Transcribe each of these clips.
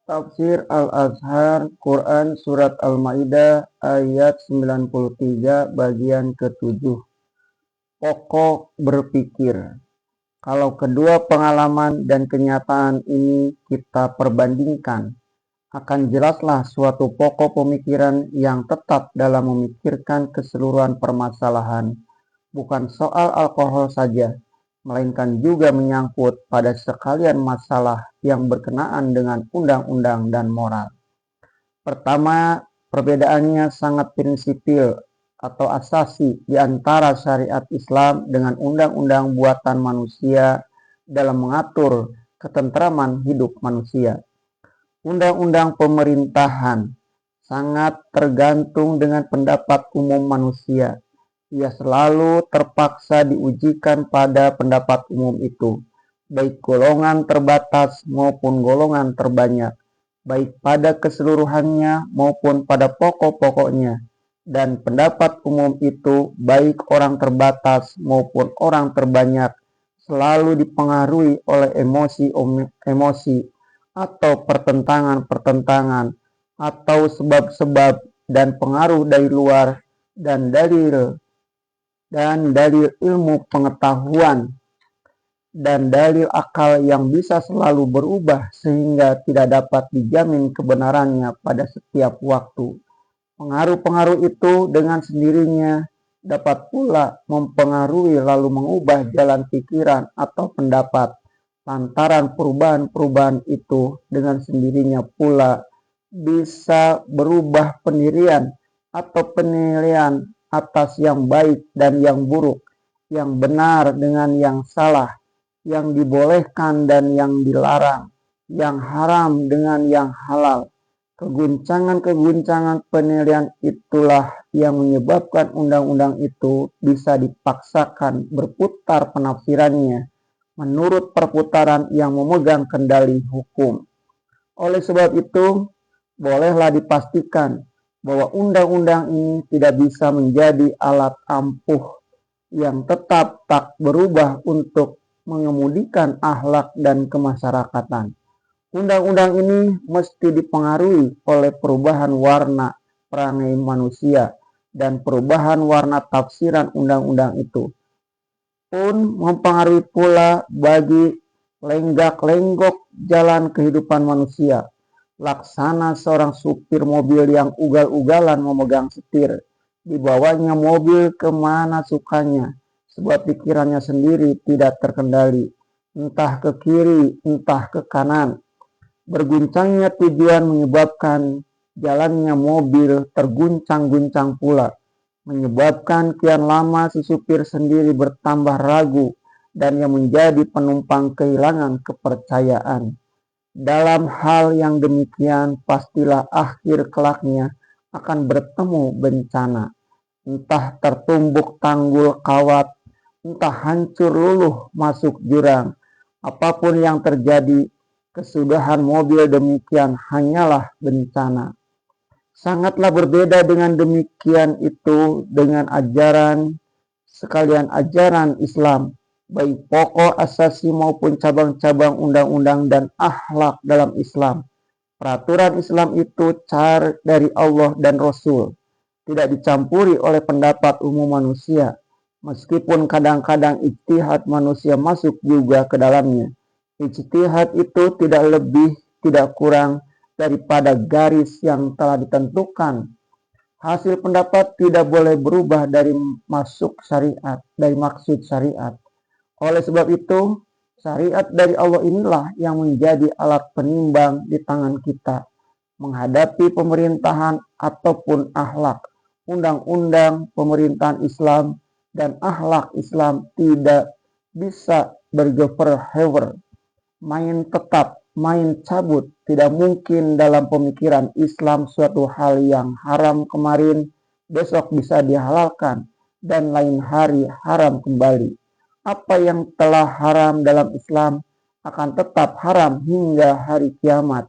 Tafsir Al-Azhar Quran Surat Al-Maidah ayat 93 bagian ke-7. Pokok berpikir. Kalau kedua pengalaman dan kenyataan ini kita perbandingkan, akan jelaslah suatu pokok pemikiran yang tetap dalam memikirkan keseluruhan permasalahan, bukan soal alkohol saja, melainkan juga menyangkut pada sekalian masalah yang berkenaan dengan undang-undang dan moral. Pertama, perbedaannya sangat prinsipil atau asasi di antara syariat Islam dengan undang-undang buatan manusia dalam mengatur ketentraman hidup manusia. Undang-undang pemerintahan sangat tergantung dengan pendapat umum manusia. Ia selalu terpaksa diujikan pada pendapat umum itu, baik golongan terbatas maupun golongan terbanyak, baik pada keseluruhannya maupun pada pokok-pokoknya. Dan pendapat umum itu, baik orang terbatas maupun orang terbanyak, selalu dipengaruhi oleh emosi atau pertentangan-pertentangan atau sebab-sebab dan pengaruh dari luar dan dalil ilmu pengetahuan dan dalil akal yang bisa selalu berubah sehingga tidak dapat dijamin kebenarannya pada setiap waktu. Pengaruh-pengaruh itu dengan sendirinya dapat pula mempengaruhi lalu mengubah jalan pikiran atau pendapat. Lantaran perubahan-perubahan itu dengan sendirinya pula bisa berubah pendirian atau penilaian atas yang baik dan yang buruk, yang benar dengan yang salah, yang dibolehkan dan yang dilarang, yang haram dengan yang halal. Keguncangan-keguncangan penilaian itulah yang menyebabkan undang-undang itu bisa dipaksakan berputar penafsirannya menurut perputaran yang memegang kendali hukum. Oleh sebab itu, bolehlah dipastikan bahwa undang-undang ini tidak bisa menjadi alat ampuh yang tetap tak berubah untuk mengemudikan akhlak dan kemasyarakatan. Undang-undang ini mesti dipengaruhi oleh perubahan warna perangai manusia dan perubahan warna tafsiran undang-undang itu pun mempengaruhi pula bagi lenggak-lenggok jalan kehidupan manusia. Laksana seorang supir mobil yang ugal-ugalan memegang setir, dibawanya mobil kemana sukanya, sebab pikirannya sendiri tidak terkendali, entah ke kiri, entah ke kanan. Berguncangnya tujuan menyebabkan jalannya mobil terguncang-guncang pula, menyebabkan kian lama si supir sendiri bertambah ragu dan yang menjadi penumpang kehilangan kepercayaan. Dalam hal yang demikian pastilah akhir kelaknya akan bertemu bencana, entah tertumbuk tanggul kawat, entah hancur luluh masuk jurang. Apapun yang terjadi, kesudahan mobil demikian hanyalah bencana. Sangatlah berbeda dengan demikian itu dengan ajaran Islam, baik pokok asasi maupun cabang-cabang undang-undang dan akhlak dalam Islam. Peraturan Islam itu cara dari Allah dan Rasul, tidak dicampuri oleh pendapat umum manusia, meskipun kadang-kadang ijtihad manusia masuk juga ke dalamnya. Ijtihad itu tidak lebih, tidak kurang daripada garis yang telah ditentukan. Hasil pendapat tidak boleh berubah dari maksud syariat. Oleh sebab itu, syariat dari Allah inilah yang menjadi alat penimbang di tangan kita menghadapi pemerintahan ataupun akhlak. Undang-undang pemerintahan Islam dan akhlak Islam tidak bisa bergever-hever, main tetap, main cabut. Tidak mungkin dalam pemikiran Islam suatu hal yang haram kemarin besok bisa dihalalkan dan lain hari haram kembali. Apa yang telah haram dalam Islam akan tetap haram hingga hari kiamat.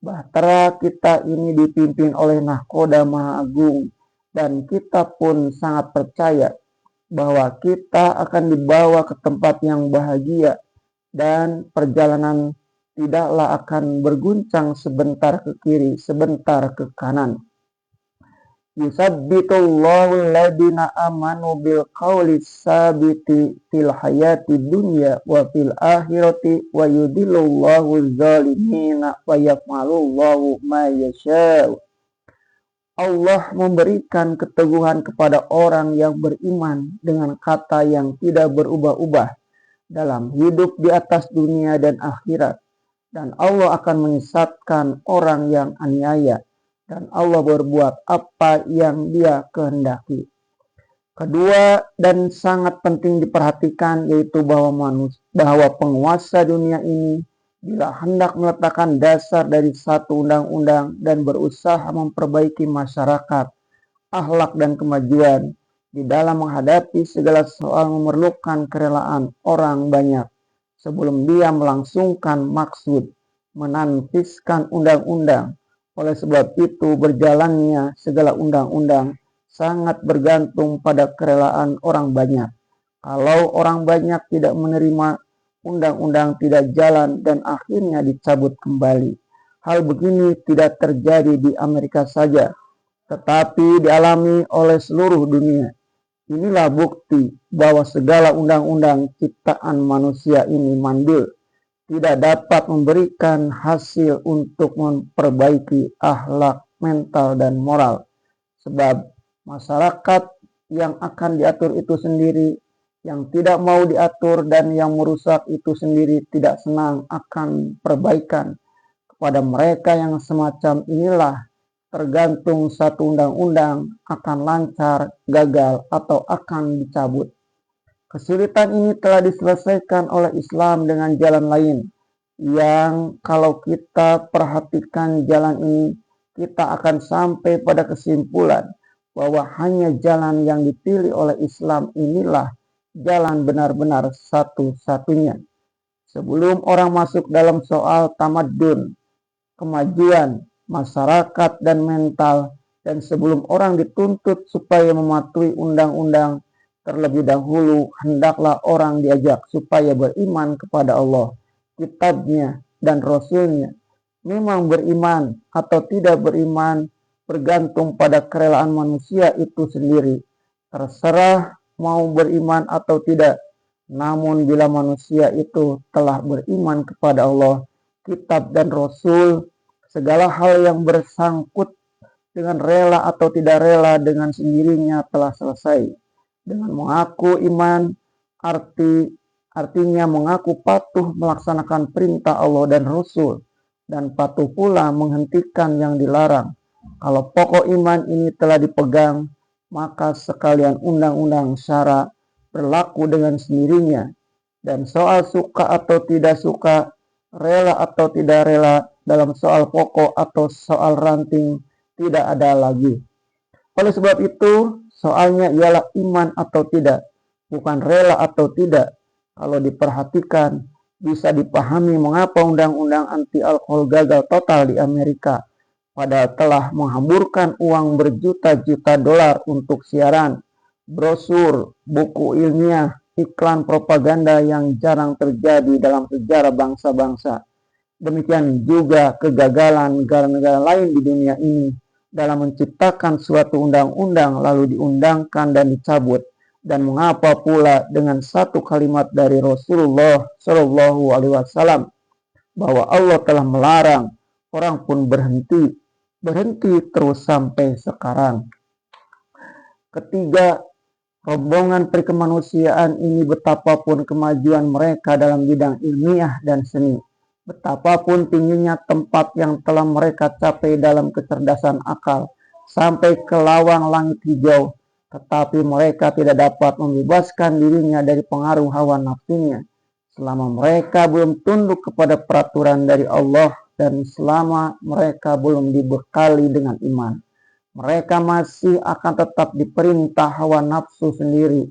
Bahtera kita ini dipimpin oleh Nahkoda Maha Agung dan kita pun sangat percaya bahwa kita akan dibawa ke tempat yang bahagia dan perjalanan tidaklah akan berguncang sebentar ke kiri, sebentar ke kanan. Yusabbitullahu alladhina amanu bil qawli sabiti fil hayati dunya wa fil akhirati wa yudhillullahu zalimina wa yaf'alullahu ma yasha'u. Allah memberikan keteguhan kepada orang yang beriman dengan kata yang tidak berubah-ubah dalam hidup di atas dunia dan akhirat. Dan Allah akan menyesatkan orang yang aniaya. Dan Allah berbuat apa yang Dia kehendaki. Kedua dan sangat penting diperhatikan yaitu bahwa penguasa dunia ini bila hendak meletakkan dasar dari satu undang-undang dan berusaha memperbaiki masyarakat, akhlak dan kemajuan di dalam menghadapi segala soal memerlukan kerelaan orang banyak sebelum dia melangsungkan maksud menanfiskan undang-undang. Oleh sebab itu berjalannya segala undang-undang sangat bergantung pada kerelaan orang banyak. Kalau orang banyak tidak menerima, undang-undang tidak jalan dan akhirnya dicabut kembali. Hal begini tidak terjadi di Amerika saja, tetapi dialami oleh seluruh dunia. Inilah bukti bahwa segala undang-undang ciptaan manusia ini mandul, tidak dapat memberikan hasil untuk memperbaiki akhlak, mental, dan moral. Sebab masyarakat yang akan diatur itu sendiri, yang tidak mau diatur dan yang merusak itu sendiri tidak senang akan perbaikan. Kepada mereka yang semacam inilah tergantung satu undang-undang akan lancar, gagal, atau akan dicabut. Kesulitan ini telah diselesaikan oleh Islam dengan jalan lain, yang kalau kita perhatikan jalan ini, kita akan sampai pada kesimpulan bahwa hanya jalan yang dipilih oleh Islam inilah jalan benar-benar satu-satunya. Sebelum orang masuk dalam soal tamadun, kemajuan, masyarakat, dan mental, dan sebelum orang dituntut supaya mematuhi undang-undang, terlebih dahulu hendaklah orang diajak supaya beriman kepada Allah, kitabnya, dan Rasulnya. Memang beriman atau tidak beriman bergantung pada kerelaan manusia itu sendiri. Terserah mau beriman atau tidak. Namun bila manusia itu telah beriman kepada Allah, kitab dan Rasul, segala hal yang bersangkut dengan rela atau tidak rela dengan sendirinya telah selesai. Dengan mengaku iman, artinya mengaku patuh melaksanakan perintah Allah dan Rasul, dan patuh pula menghentikan yang dilarang. Kalau pokok iman ini telah dipegang, maka sekalian undang-undang syara berlaku dengan sendirinya. Dan soal suka atau tidak suka, rela atau tidak rela, dalam soal pokok atau soal ranting tidak ada lagi. Oleh sebab itu, soalnya ialah iman atau tidak, bukan rela atau tidak. Kalau diperhatikan, bisa dipahami mengapa undang-undang anti alkohol gagal total di Amerika, padahal telah menghamburkan uang berjuta-juta dolar untuk siaran, brosur, buku ilmiah, iklan propaganda yang jarang terjadi dalam sejarah bangsa-bangsa. Demikian juga kegagalan negara-negara lain di dunia ini dalam menciptakan suatu undang-undang lalu diundangkan dan dicabut. Dan mengapa pula dengan satu kalimat dari Rasulullah Shallallahu Alaihi Wasallam bahwa Allah telah melarang, orang pun berhenti terus sampai sekarang. Ketiga, rombongan perikemanusiaan ini betapapun kemajuan mereka dalam bidang ilmiah dan seni, betapapun tingginya tempat yang telah mereka capai dalam kecerdasan akal sampai ke lawang langit hijau, tetapi mereka tidak dapat membebaskan dirinya dari pengaruh hawa nafsunya selama mereka belum tunduk kepada peraturan dari Allah dan selama mereka belum dibekali dengan iman. Mereka masih akan tetap diperintah hawa nafsu sendiri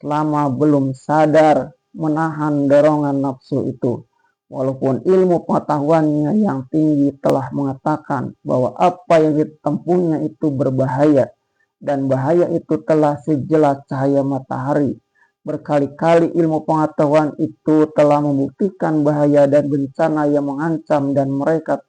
selama belum sadar menahan dorongan nafsu itu. Walaupun ilmu pengetahuannya yang tinggi telah mengatakan bahwa apa yang ditempuhnya itu berbahaya, dan bahaya itu telah sejelas cahaya matahari, Berkali-kali ilmu pengetahuan itu telah membuktikan bahaya dan bencana yang mengancam dan mereka tahu